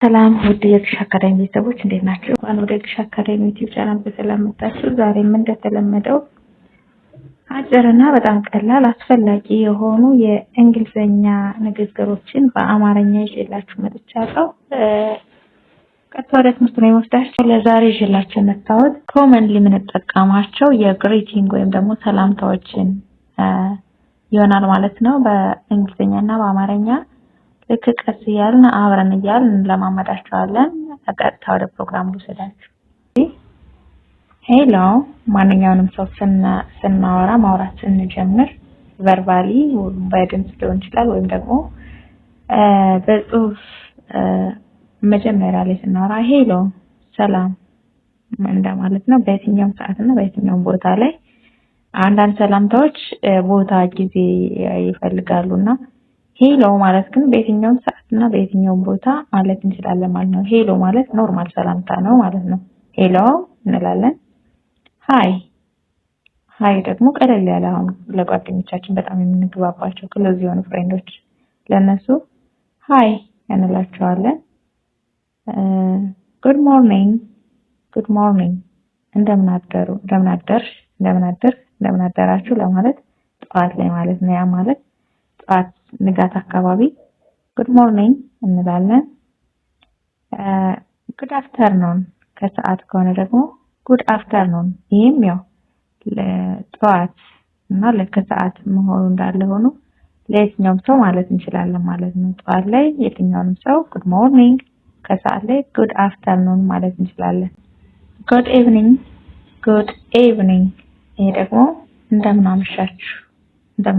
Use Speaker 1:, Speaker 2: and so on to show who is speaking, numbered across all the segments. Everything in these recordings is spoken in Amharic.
Speaker 1: ሰላም ውድ የግሽ አካዳሚ ቤተሰቦች እንዴት ናችሁ? እንኳን ወደ ግሽ አካዳሚ ዩቲዩብ ቻናል በሰላም መጣችሁ። ዛሬም እንደተለመደው አጭርና በጣም ቀላል አስፈላጊ የሆኑ የእንግሊዘኛ ንግግሮችን በአማርኛ ይዤላችሁ መጥቻለሁ። ቀጥታ ወደ ትምህርቱ ነው የምወስዳችሁ። ለዛሬ ይዤላችሁ የመጣሁት ኮመንሊ የምንጠቀማቸው የግሪቲንግ ወይም ደግሞ ሰላምታዎችን ይሆናል ማለት ነው በእንግሊዘኛና በአማርኛ ልክ ቀስ እያልን አብረን እያልን እንለማመዳቸዋለን። ቀጥታ ወደ ፕሮግራሙ ልውሰዳችሁ። ሄሎ ማንኛውንም ሰው ስናወራ ማውራት ስንጀምር ቨርባሊ በድምጽ ሊሆን ይችላል ወይም ደግሞ በጽሁፍ መጀመሪያ ላይ ስናወራ ሄሎ ሰላም እንደማለት ነው። በየትኛውም ሰዓትና በየትኛውም ቦታ ላይ አንዳንድ ሰላምታዎች ቦታ ጊዜ ይፈልጋሉና ሄሎ ማለት ግን በየትኛውም ሰዓትና በየትኛውም ቦታ ማለት እንችላለን ማለት ነው። ሄሎ ማለት ኖርማል ሰላምታ ነው ማለት ነው። ሄሎ እንላለን። ሃይ ደግሞ ቀለል ያለ አሁን ለጓደኞቻችን በጣም የምንግባባቸው ክሎዝ የሆኑ ፍሬንዶች ለነሱ ሃይ እንላቸዋለን። ጉድ ሞርኒንግ እንደምን አደርሽ እንደምን አደራችሁ ለማለት ጠዋት ላይ ማለት ነው። ያ ማለት ጠዋት ንጋት አካባቢ ጉድ ሞርኒንግ እንላለን። ጉድ አፍተርኑን ከሰዓት ከሆነ ደግሞ ጉድ አፍተርኑን። ይሄም ያው ለጠዋት እና ለከሰዓት መሆኑ እንዳለ ሆኖ ለየትኛውም ሰው ማለት እንችላለን ማለት ነው። ጠዋት ላይ የትኛውንም ሰው ጉድ ሞርኒንግ፣ ከሰዓት ላይ ጉድ አፍተርኑን ማለት እንችላለን። ጉድ ኢቭኒንግ ይሄ ደግሞ እንደምን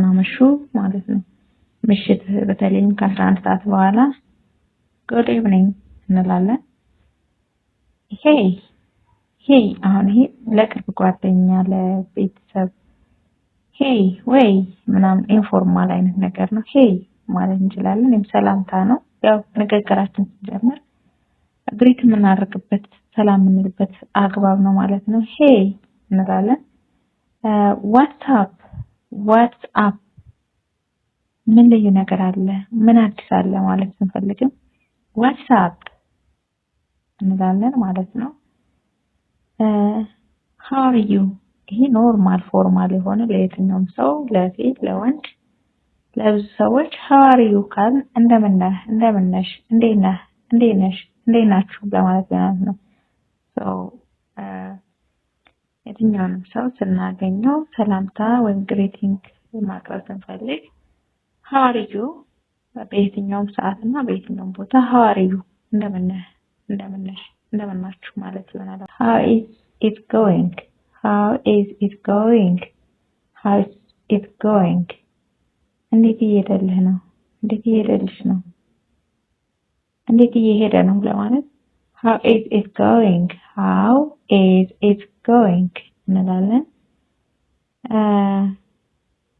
Speaker 1: አመሹ ማለት ነው። ምሽት በተለይም ከ11 ሰዓት በኋላ ጉድ ኢቭኒንግ እንላለን። ሄይ አሁን ይሄ ለቅርብ ጓደኛ ለቤተሰብ ሄይ ወይ ምናምን ኢንፎርማል አይነት ነገር ነው። ሄይ ማለት እንችላለን። ይሄም ሰላምታ ነው። ያው ንግግራችን ስንጀምር ግሪት የምናደርግበት ሰላም የምንልበት አግባብ ነው ማለት ነው። ሄይ እንላለን። ዋትስአፕ ምን ልዩ ነገር አለ ምን አዲስ አለ ማለት ስንፈልግም ዋትስአፕ እንላለን ማለት ነው። ሃው አር ዩ ይሄ ኖርማል ፎርማል የሆነ ለየትኛውም ሰው ለሴት ለወንድ ለብዙ ሰዎች ሃው አር ዩ ካል እንደምነሽ እንዴት ናችሁ ለማለት ነው። የትኛውንም ሰው ስናገኘው ሰላምታ ወይም ግሪቲንግ ማቅረብ ስንፈልግ ሃው አር ዩ በየትኛውም ሰዓትና በየትኛውም ቦታ ሃው አር ዩ እንደምናችሁ ማለት ይሆናል። ሃው ኢዝ ኢት ጎይንግ እንዴት እየሄደልህ ነው እንዴት እየሄደልሽ ነው እንዴት እየሄደ ነው ለማለት ሃው ኢዝ ኢት ጎይንግ እንላለን።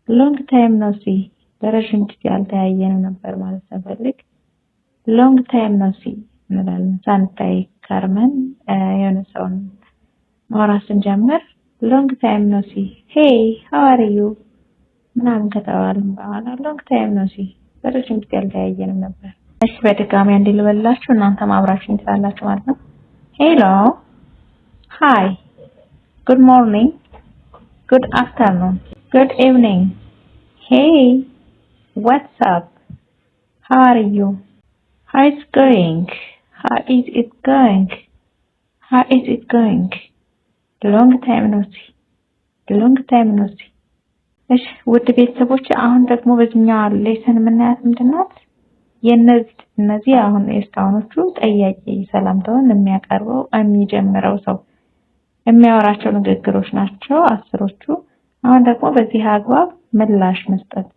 Speaker 1: ሎንግ ታይም ኖ ሲ ለረጅም ጊዜ ያልተያየን ነበር ማለት ስንፈልግ ሎንግ ታይም ኖ ሲ እንላለን። ሳንታይ ከርመን የሆነ ሰውን ማውራት ስንጀምር ሎንግ ታይም ኖ ሲ ሄይ ሃው አር ዩ ምናምን ከተባልን በኋላ ሎንግ ታይም ኖ ሲ ለረጅም ጊዜ ያልተያየን ነበር። እሺ በድጋሚ አንዴ ልበላችሁ እናንተም አብራችሁኝ ትላላችሁ ማለት ነው። ሄሎ ሃይ ጉድ ሞርኒንግ ጉድ አፍተርኑን ጉድ ኢቭኒንግ ሄይ ዋትስአፕ ሃው አር ዩ how is it going long time no see እሺ ውድ ቤተሰቦች አሁን ደግሞ በዚህኛው ሌሰን የምናያት ምንድነው እነዚህ አሁን እስካሁኖቹ ጠያቂ ሰላምታውን የሚያቀርበው የሚጀምረው ሰው የሚያወራቸው ንግግሮች ናቸው አስሮቹ። አሁን ደግሞ በዚህ አግባብ ምላሽ መስጠት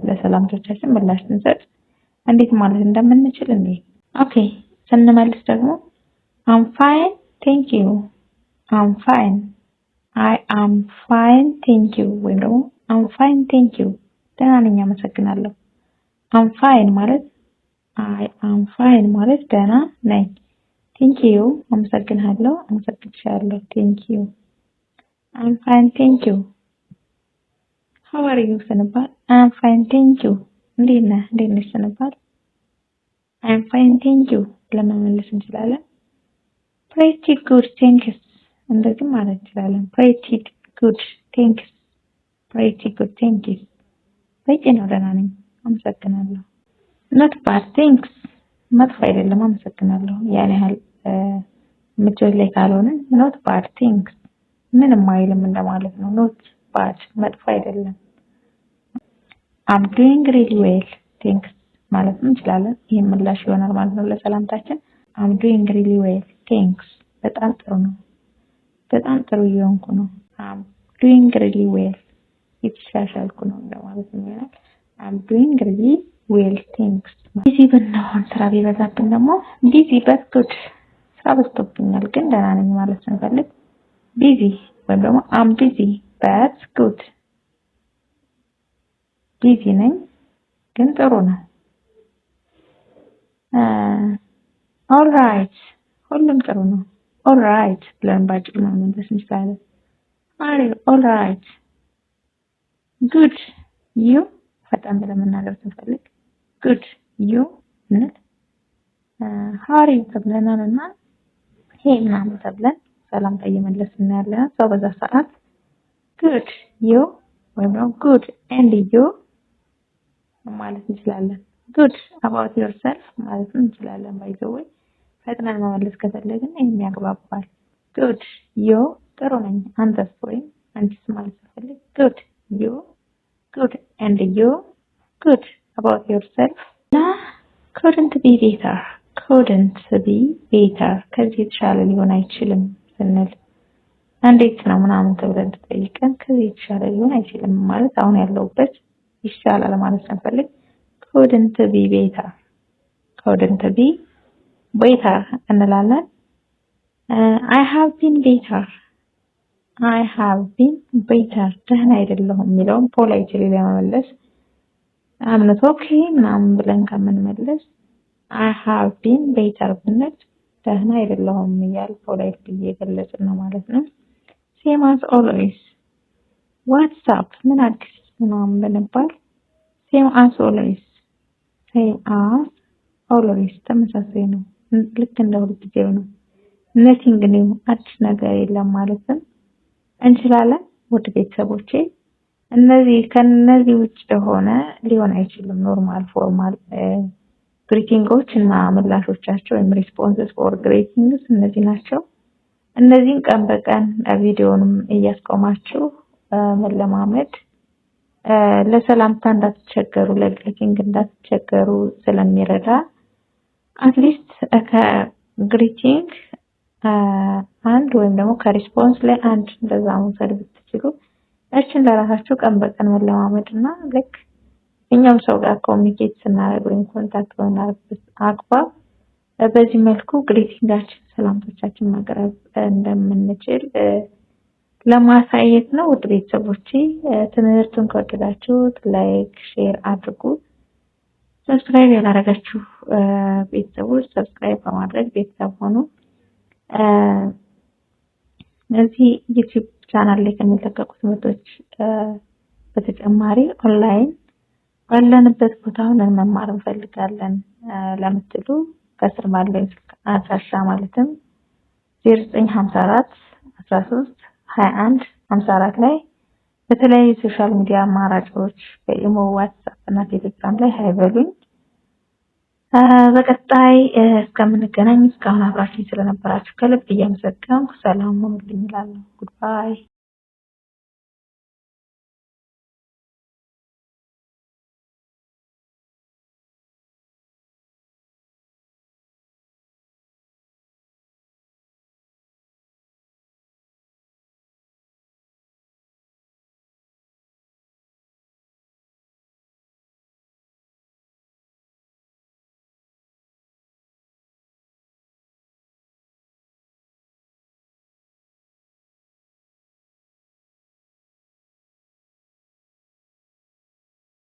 Speaker 1: ለሰላምቶቻችን ምላሽ ስንሰጥ እንዴት ማለት እንደምንችል ኦኬ ስንመልስ ደግሞ I'm fine thank you I am fine thank you ወይ ደግሞ I'm fine thank you ደህና ነኝ አመሰግናለሁ። I'm fine ማለት I am fine ማለት ደህና ነኝ። thank you አመሰግናለሁ አመሰግንሻለሁ thank you I'm fine thank you how are you ስንባል I'm fine thank you እንዴት ነሽ ስንባል I'm fine thank you ብለን መመለስ እንችላለን። pretty good thanks እንደዚህ ማለት እንችላለን። pretty good thanks pretty good thanks በቂ ነው፣ ደህና ነኝ፣ አመሰግናለሁ። not bad thanks መጥፎ አይደለም፣ አመሰግናለሁ። ያን ያህል ምቾት ላይ ካልሆነ not bad thanks ምንም አይልም እንደማለት ነው። not bad መጥፎ አይደለም። I'm doing really well thanks ማለት እንችላለን። ይሄ ምላሽ ይሆናል ማለት ነው ለሰላምታችን። I'm doing really well thanks በጣም ጥሩ ነው፣ በጣም ጥሩ እየሆንኩ ነው። I'm doing really well የተሻሻልኩ ነው እንደማለት ነው። I'm doing really well thanks ቢዚ ብንሆን ስራ ቢበዛብን ደግሞ busy but good ስራ በዝቶብኛል ግን ደህና ነኝ ማለት ስንፈልግ busy ወይም ደግሞ I'm busy but good busy ነኝ ግን ጥሩ ነው። all right ሁሉም ጥሩ ነው። all right ብለን ባጭሩ መመለስ እንችላለን። are you all right good you ፈጣን ብለን መናገር ስንፈልግ good you እንል how are you ተብለናልና hey ምናምን ተብለን ሰላምታ እየመለስን ያለን ሰው በዛ ሰዓት good you ወይም good and you ማለት እንችላለን። good about yourself ማለት እንችላለን። by the way ፈጥነን መመለስ ከፈለግን የሚያግባባል good you ጥሩ ነኝ አንተስ ወይም አንቺስ ማለት ፈልግ good you good and you good about yourself couldn't be better ከዚህ የተሻለ ሊሆን አይችልም ስንል እንዴት ነው ምናምን ተብለን ተጠይቀን ከዚህ የተሻለ ሊሆን አይችልም ማለት አሁን ያለውበት ይሻላል ማለት ስንፈልግ couldn't be better እንላለን። I have been better ደህና አይደለሁም የሚለውን ፖላይትሊ ለመመለስ I'm not okay ምናምን ብለን ከምንመለስ I have been better ብንል ደህና አይደለሁም እያል ፖላይትሊ እየገለጽን ነው ማለት ነው። same as always what's up ምን አዲስ ምናምን ብንባል same as always ተመሳሳይ ነው፣ ልክ እንደ ሁልጊዜው ነው። nothing new አዲስ ነገር የለም ማለትም እንችላለን። ውድ ቤተሰቦቼ ከነዚህ ውጭ የሆነ ሊሆን አይችልም። ኖርማል ፎርማል ግሪቲንጎች እና ምላሾቻቸው ወይም ሪስፖንስስ ፎር ግሪቲንግስ እነዚህ ናቸው። እነዚህን ቀን በቀን ቪዲዮንም እያስቆማችሁ መለማመድ ለሰላምታ እንዳትቸገሩ፣ ለግሪቲንግ እንዳትቸገሩ ስለሚረዳ አትሊስት ከግሪቲንግ አንድ ወይም ደግሞ ከሪስፖንስ ላይ አንድ እንደዛ መውሰድ ብትችሉ እችን ለራሳችሁ ቀን በቀን መለማመድና ልክ እኛም ሰው ጋር ኮሙኒኬት ስናደርግ ወይም ኮንታክት በምናደርግበት አግባብ በዚህ መልኩ ግሪቲንጋችን ሰላምቶቻችን ማቅረብ እንደምንችል ለማሳየት ነው። ውድ ቤተሰቦቼ ትምህርቱን ከወደዳችሁት ላይክ፣ ሼር አድርጉ። ሰብስክራይብ ያላደረጋችሁ ቤተሰቦች ሰብስክራይብ በማድረግ ቤተሰብ ሆኑ። እዚህ ዩቲዩብ ቻናል ላይ ከሚለቀቁ ትምህርቶች በተጨማሪ ኦንላይን ባለንበት ቦታ ሆነን መማር እንፈልጋለን ለምትሉ ከስር ባለው አድራሻ ማለትም 0954 13 21 54 ላይ በተለያዩ ሶሻል ሚዲያ አማራጮች በኢሞ፣ ዋትስአፕ እና ቴሌግራም ላይ ሃይበሉኝ። በቀጣይ እስከምንገናኝ እስካሁን አብራችሁኝ ስለነበራችሁ ከልብ እያመሰገንኩ ሰላም ሁኑልኝ እላለሁ። ጉድባይ